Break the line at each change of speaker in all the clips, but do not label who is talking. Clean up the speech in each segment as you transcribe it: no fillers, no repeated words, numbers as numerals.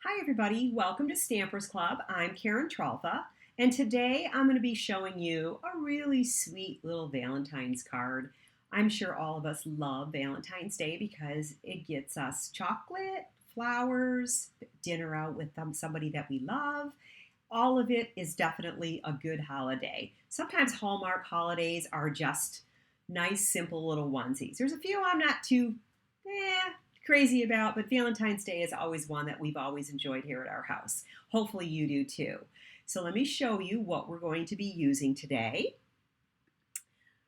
Hi everybody, welcome to Stampers Club. I'm Karen Trelfa, and today I'm going to be showing you a really sweet little Valentine's card. I'm sure all of us love Valentine's Day because it gets us chocolate, flowers, dinner out with somebody that we love. All of it is definitely a good holiday. Sometimes Hallmark holidays are just nice, simple little onesies. There's a few I'm not too crazy about, but Valentine's Day is always one that we've always enjoyed here at our house. Hopefully you do too. So let me show you what we're going to be using today.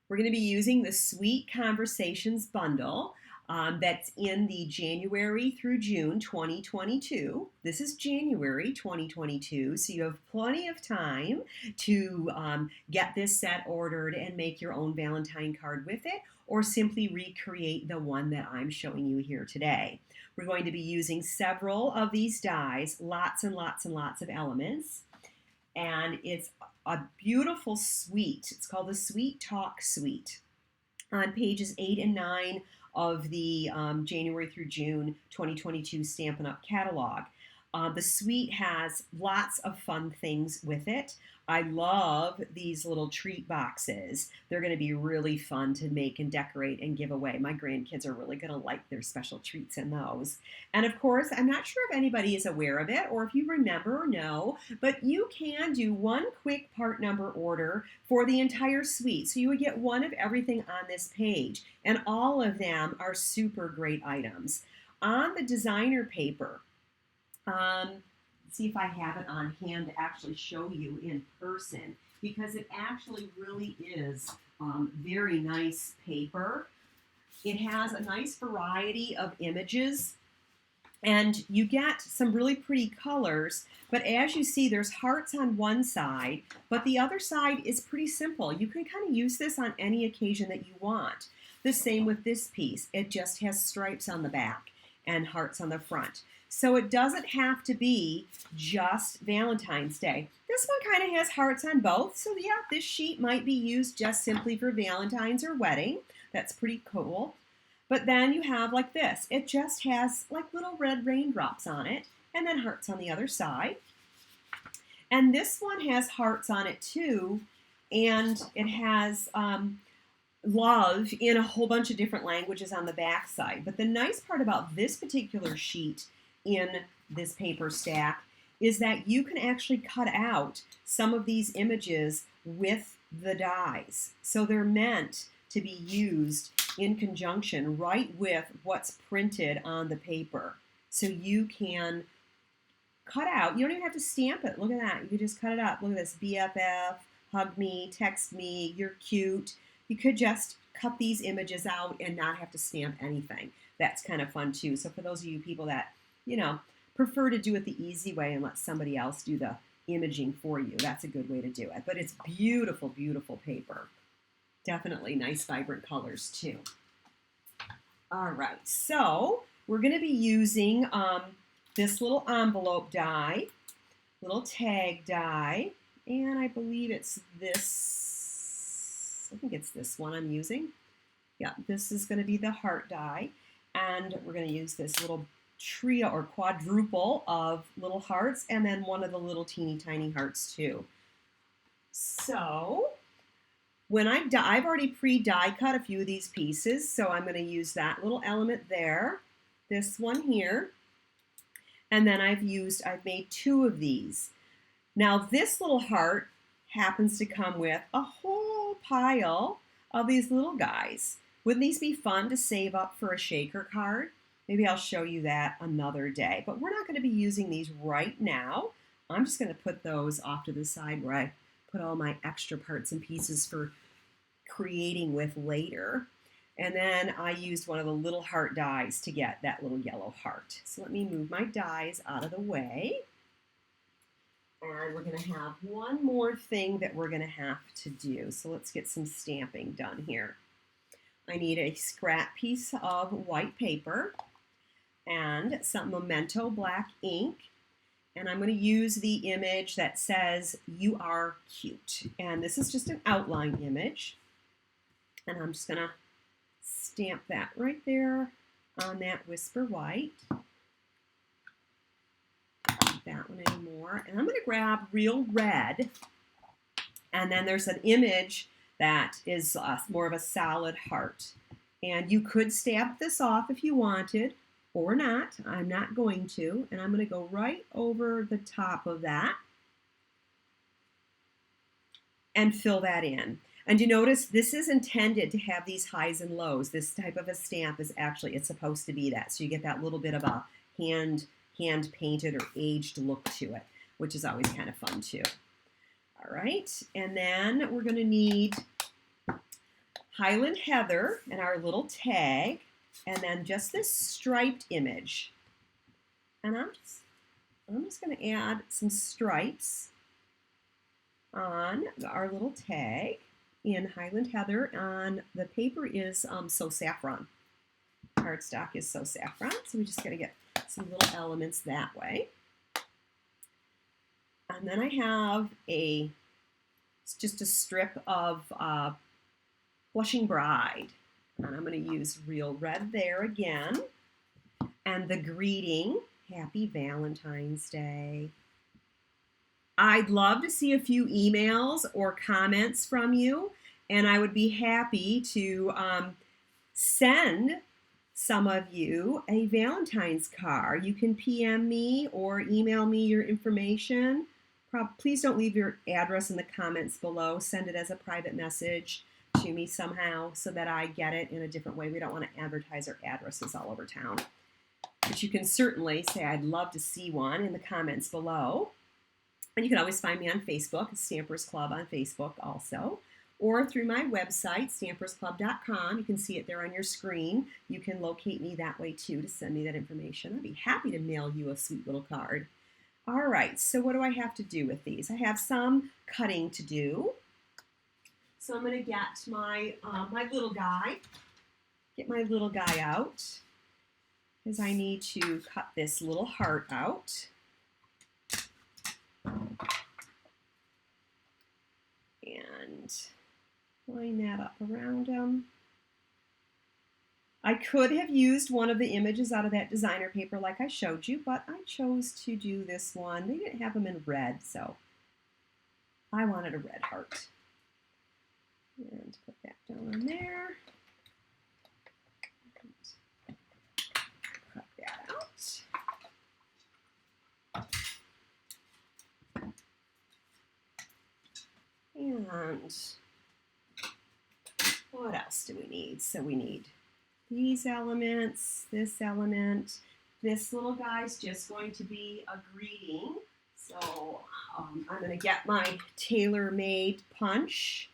We're going to be using the Sweet Conversations bundle that's in the January through June 2022. This is January 2022, so you have plenty of time to get this set ordered and make your own Valentine card with it, or simply recreate the one that I'm showing you here today. We're going to be using several of these dies, lots and lots and lots of elements, and it's a beautiful suite. It's called the Sweet Talk Suite on pages 8 and 9 of the January through June 2022 Stampin' Up! Catalog. The suite has lots of fun things with it. I love these little treat boxes. They're going to be really fun to make and decorate and give away. My grandkids are really going to like their special treats in those. And of course, I'm not sure if anybody is aware of it or if you remember or know, but you can do one quick part number order for the entire suite. So you would get one of everything on this page, and all of them are super great items. On the designer paper, see if I have it on hand to actually show you in person, because it actually really is very nice paper. It has a nice variety of images, and you get some really pretty colors, but as you see, there's hearts on one side, but the other side is pretty simple. You can kind of use this on any occasion that you want. The same with this piece. It just has stripes on the back and hearts on the front. So it doesn't have to be just Valentine's Day. This one kind of has hearts on both. So yeah, this sheet might be used just simply for Valentine's or wedding. That's pretty cool. But then you have like this. It just has like little red raindrops on it and then hearts on the other side. And this one has hearts on it too. And it has love in a whole bunch of different languages on the back side. But the nice part about this particular sheet in this paper stack is that you can actually cut out some of these images with the dies. So they're meant to be used in conjunction right with what's printed on the paper. So you can cut out, you don't even have to stamp it. Look at that. You can just cut it out. Look at this, BFF, hug me, text me, you're cute. You could just cut these images out and not have to stamp anything. That's kind of fun too. So for those of you people that prefer to do it the easy way and let somebody else do the imaging for you, that's a good way to do it. But it's beautiful, beautiful paper. Definitely nice, vibrant colors too. All right, so we're going to be using this little envelope die, little tag die, and I believe it's this, I think it's this one I'm using. Yeah, this is going to be the heart die, and we're going to use this little trio or quadruple of little hearts, and then one of the little teeny tiny hearts too. So I've already pre-die cut a few of these pieces, so I'm going to use that little element there, this one here, and then I've made two of these. Now this little heart happens to come with a whole pile of these little guys. Wouldn't these be fun to save up for a shaker card? Maybe I'll show you that another day, but we're not going to be using these right now. I'm just going to put those off to the side where I put all my extra parts and pieces for creating with later. And then I used one of the little heart dies to get that little yellow heart. So let me move my dies out of the way. And we're going to have one more thing that we're going to have to do. So let's get some stamping done here. I need a scrap piece of white paper and some Memento black ink. And I'm going to use the image that says, "You are cute." And this is just an outline image. And I'm just going to stamp that right there on that Whisper White. that one anymore. And I'm going to grab Real Red. And then there's an image that is more of a solid heart. And you could stamp this off if you wanted or not. I'm not going to. And I'm going to go right over the top of that and fill that in. And you notice this is intended to have these highs and lows. This type of a stamp is actually, it's supposed to be that. So you get that little bit of a hand painted or aged look to it, which is always kind of fun too. All right, and then we're going to need Highland Heather and our little tag, and then just this striped image. And I'm just going to add some stripes on our little tag in Highland Heather. On the paper is So Saffron. Cardstock is So Saffron, so we just got to get some little elements that way. And then I have just a strip of Blushing Bride. And I'm going to use Real Red there again. And the greeting, Happy Valentine's Day. I'd love to see a few emails or comments from you, and I would be happy to send some of you a Valentine's card. You can PM me or email me your information. Please don't leave your address in the comments below. Send it as a private message to me somehow so that I get it in a different way. We don't want to advertise our addresses all over town. But you can certainly say I'd love to see one in the comments below. And you can always find me on Facebook, Stampers Club on Facebook also, or through my website, stampersclub.com. You can see it there on your screen. You can locate me that way too to send me that information. I'd be happy to mail you a sweet little card. All right, so what do I have to do with these? I have some cutting to do. So I'm going to get my little guy, out, because I need to cut this little heart out. And line that up around him. I could have used one of the images out of that designer paper like I showed you, but I chose to do this one. They didn't have them in red, so I wanted a red heart. And put that down on there. Cut that out. And what else do we need? So we need these elements, this element. This little guy's just going to be a greeting. So I'm going to get my tailor-made punch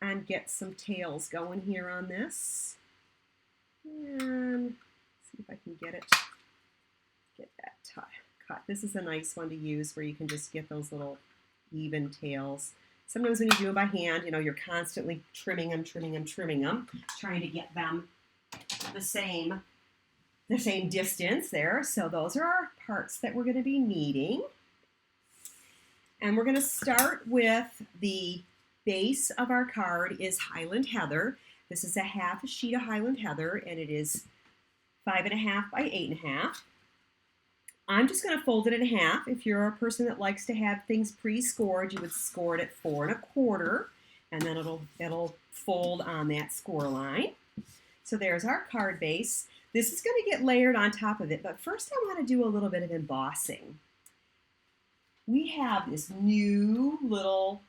and get some tails going here on this. And see if I can get that cut. This is a nice one to use where you can just get those little even tails. Sometimes when you do it by hand, you know, you're constantly trimming them, trying to get them the same distance there. So those are our parts that we're going to be needing. And we're going to start with the base of our card is Highland Heather. This is a half a sheet of Highland Heather, and it is 5.5 by 8.5. I'm just going to fold it in half. If you're a person that likes to have things pre-scored, you would score it at 4 1/4, and then it'll fold on that score line. So there's our card base. This is going to get layered on top of it, but first I want to do a little bit of embossing. We have this new little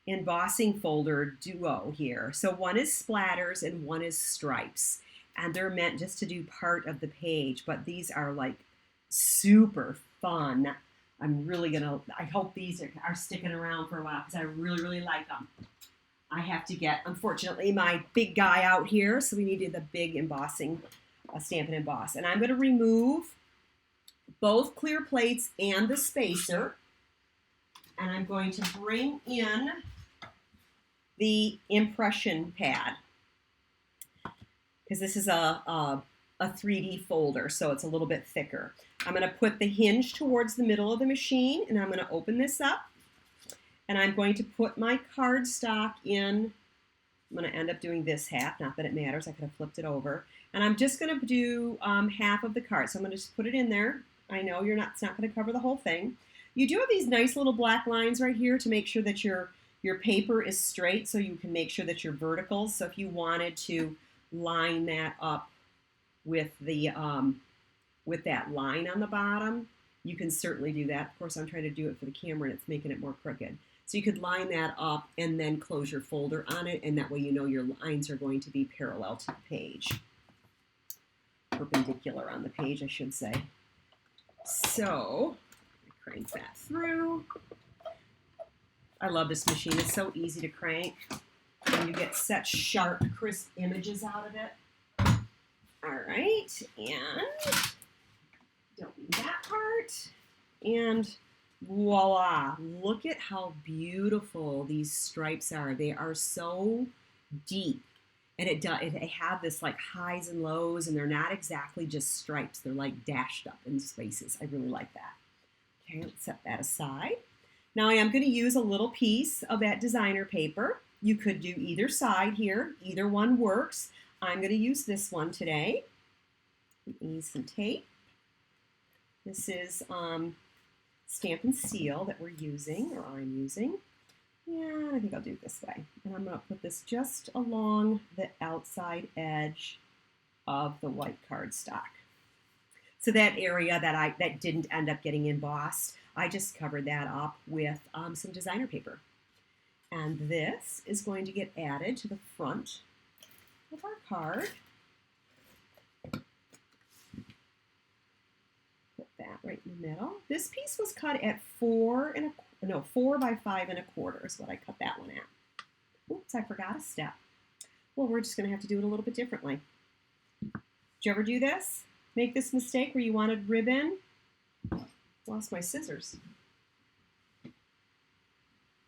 embossing folder duo here. So one is splatters and one is stripes, and they're meant just to do part of the page, but these are like super fun. I hope these are sticking around for a while because I really like them. I have to get, unfortunately, my big guy out here, so we needed the big embossing, stamp and emboss. And I'm going to remove both clear plates and the spacer, and I'm going to bring in the impression pad because this is a 3D folder, so it's a little bit thicker. I'm going to put the hinge towards the middle of the machine, and I'm going to open this up, and I'm going to put my cardstock in. I'm going to end up doing this half, not that it matters, I could have flipped it over. And I'm just going to do half of the card. So I'm going to just put it in there I know it's not going to cover the whole thing. You do have these nice little black lines right here to make sure that your paper is straight, so you can make sure that you're vertical. So if you wanted to line that up with the with that line on the bottom, you can certainly do that. Of course, I'm trying to do it for the camera and it's making it more crooked. So you could line that up and then close your folder on it, and that way you know your lines are going to be parallel to the page. Perpendicular on the page, I should say. So, crank that through. I love this machine. It's so easy to crank, and you get such sharp, crisp images out of it. All right, and don't need that part. And voila, look at how beautiful these stripes are. They are so deep. And it have this like highs and lows, and they're not exactly just stripes. They're like dashed up in spaces. I really like that. Okay, let's set that aside. Now I am going to use a little piece of that designer paper. You could do either side here. Either one works. I'm going to use this one today. Need some tape. This is Stamp and Seal that we're using, or I'm using. Yeah, I think I'll do it this way. And I'm going to put this just along the outside edge of the white cardstock. So that area that didn't end up getting embossed, I just covered that up with some designer paper. And this is going to get added to the front of our card. Put that right in the middle. This piece was cut at 4 by 5 1/4 is what I cut that one at. Oops, I forgot a step. Well, we're just going to have to do it a little bit differently. Did you ever do this? Make this mistake where you wanted ribbon? Lost my scissors.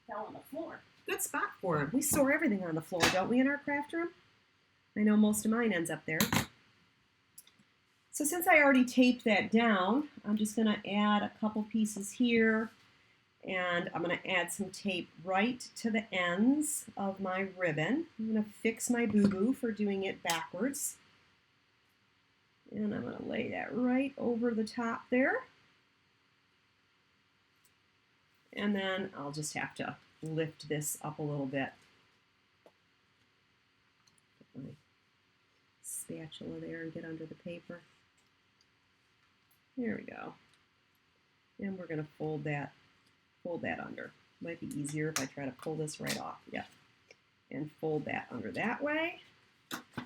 Fell on the floor. Good spot for them. We store everything on the floor, don't we, in our craft room? I know most of mine ends up there. So since I already taped that down, I'm just going to add a couple pieces here. And I'm going to add some tape right to the ends of my ribbon. I'm going to fix my boo-boo for doing it backwards. And I'm going to lay that right over the top there. And then I'll just have to lift this up a little bit. Put my spatula there and get under the paper. There we go. And we're going to fold that under. Might be easier if I try to pull this right off. Yep. And fold that under that way.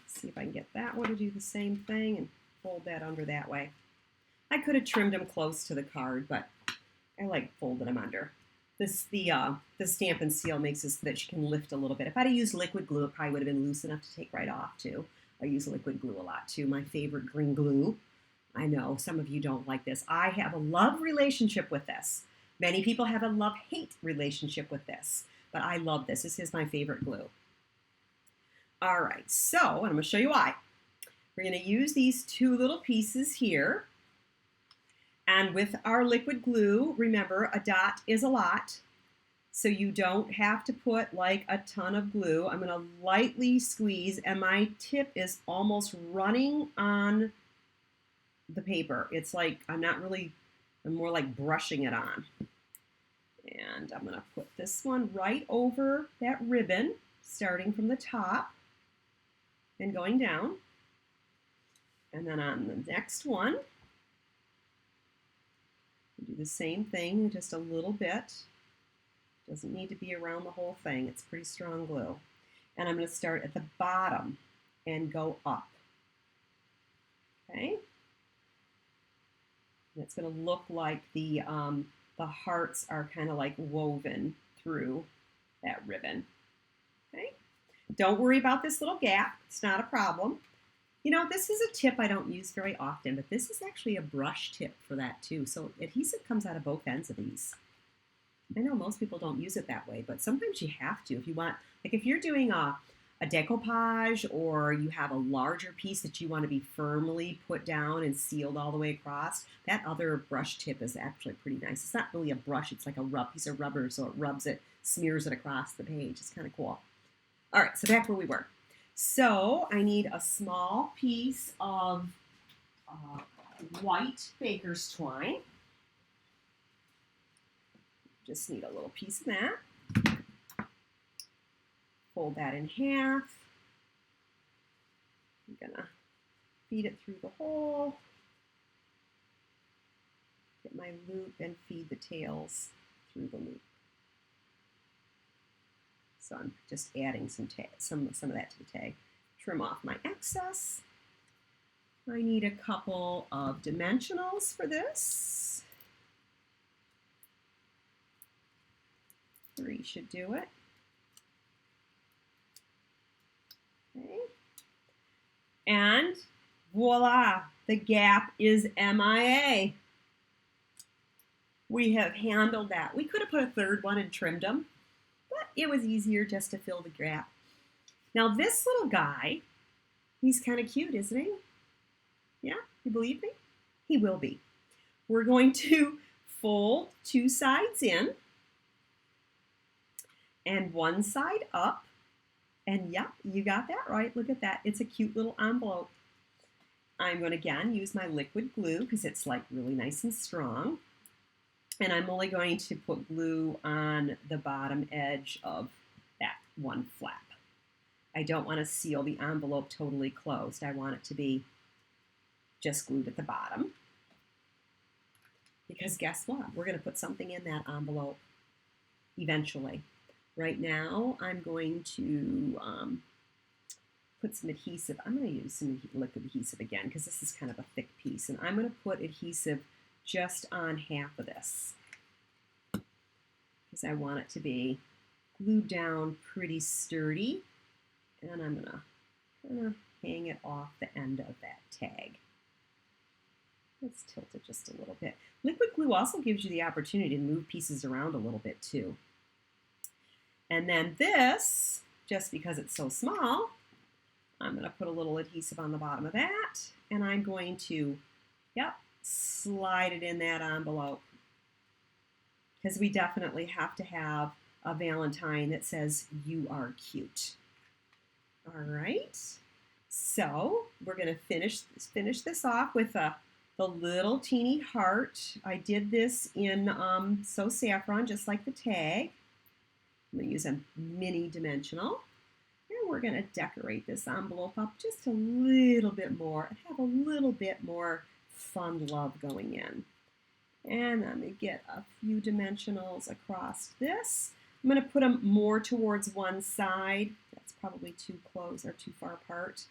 See if I can get that one to do the same thing and fold that under that way. I could have trimmed them close to the card, but I like folding them under. The Stamp and Seal makes it so that you can lift a little bit. If I'd have used liquid glue, it probably would have been loose enough to take right off too. I use liquid glue a lot too. My favorite green glue. I know some of you don't like this. I have a love relationship with this. Many people have a love-hate relationship with this, but I love this. This is my favorite glue. All right, so I'm going to show you why. We're going to use these two little pieces here. And with our liquid glue, remember, a dot is a lot. So you don't have to put like a ton of glue. I'm going to lightly squeeze, and my tip is almost running on the paper. It's like I'm more like brushing it on. And I'm going to put this one right over that ribbon, starting from the top and going down. And then on the next one, do the same thing, just a little bit. Doesn't need to be around the whole thing. It's pretty strong glue. And I'm going to start at the bottom and go up. Okay? And it's going to look like the hearts are kind of like woven through that ribbon. Okay? Don't worry about this little gap. It's not a problem. You know, this is a tip I don't use very often, but this is actually a brush tip for that too. So adhesive comes out of both ends of these. I know most people don't use it that way, but sometimes you have to. If you want, like if you're doing a decoupage, or you have a larger piece that you want to be firmly put down and sealed all the way across, that other brush tip is actually pretty nice. It's not really a brush, it's like a piece of rubber, so it rubs it, smears it across the page. It's kind of cool. All right, so back where we were. So I need a small piece of white baker's twine. Just need a little piece of that. Fold that in half. I'm gonna feed it through the hole. Get my loop and feed the tails through the loop. So I'm just adding some of that to the tag. Trim off my excess. I need a couple of dimensionals for this. 3 should do it. Okay. And voila, the gap is MIA. We have handled that. We could have put a third one and trimmed them, but it was easier just to fill the gap. Now this little guy, he's kind of cute, isn't he? Yeah, you believe me? He will be. We're going to fold 2 sides in and 1 side up. And yep, you got that right. Look at that. It's a cute little envelope. I'm going to again use my liquid glue because it's like really nice and strong. And I'm only going to put glue on the bottom edge of that one flap. I don't want to seal the envelope totally closed. I want it to be just glued at the bottom. Because guess what? We're going to put something in that envelope eventually. Right now, I'm going to put some adhesive. I'm going to use some liquid adhesive again because this is kind of a thick piece. And I'm going to put adhesive just on half of this because I want it to be glued down pretty sturdy. And I'm going to kind of hang it off the end of that tag. Let's tilt it just a little bit. Liquid glue also gives you the opportunity to move pieces around a little bit too. And then this, just because it's so small, I'm going to put a little adhesive on the bottom of that, and I'm going to, slide it in that envelope. Because we definitely have to have a Valentine that says, "You are cute." All right. So we're going to finish this off with the little teeny heart. I did this in So Saffron, just like the tag. I'm going to use a mini dimensional. And we're going to decorate this envelope up just a little bit more and have a little bit more fun love going in. And I'm going to get a few dimensionals across this. I'm going to put them more towards one side. That's probably too close or too far apart.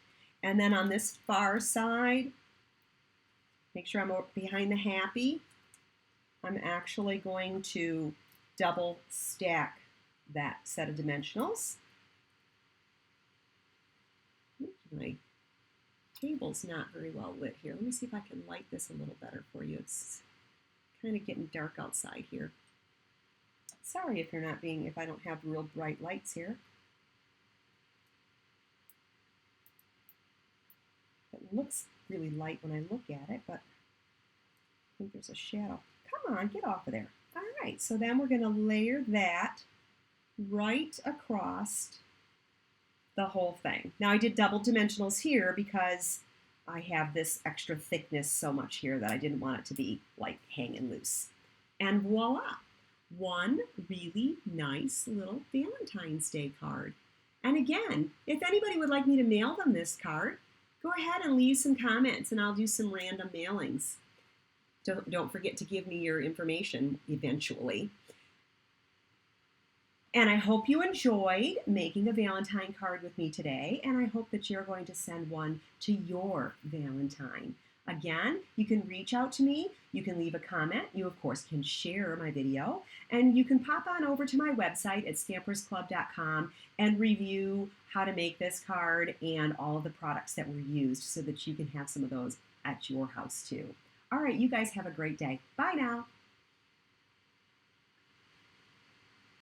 And then on this far side, make sure I'm behind the happy. I'm actually going to double stack that set of dimensionals. My table's not very well lit here. Let me see if I can light this a little better for you. It's kind of getting dark outside here. Sorry if I don't have real bright lights here. It looks really light when I look at it, but I think there's a shadow. Come on, get off of there. All right, so then we're going to layer that right across the whole thing. Now I did double dimensionals here because I have this extra thickness so much here that I didn't want it to be like hanging loose. And voila, one really nice little Valentine's Day card. And again, if anybody would like me to mail them this card, go ahead and leave some comments and I'll do some random mailings. Don't forget to give me your information eventually. And I hope you enjoyed making a Valentine card with me today, and I hope that you're going to send one to your Valentine. Again, you can reach out to me, you can leave a comment, you of course can share my video, and you can pop on over to my website at stampersclub.com and review how to make this card and all of the products that were used so that you can have some of those at your house too. All right, you guys have a great day. Bye now.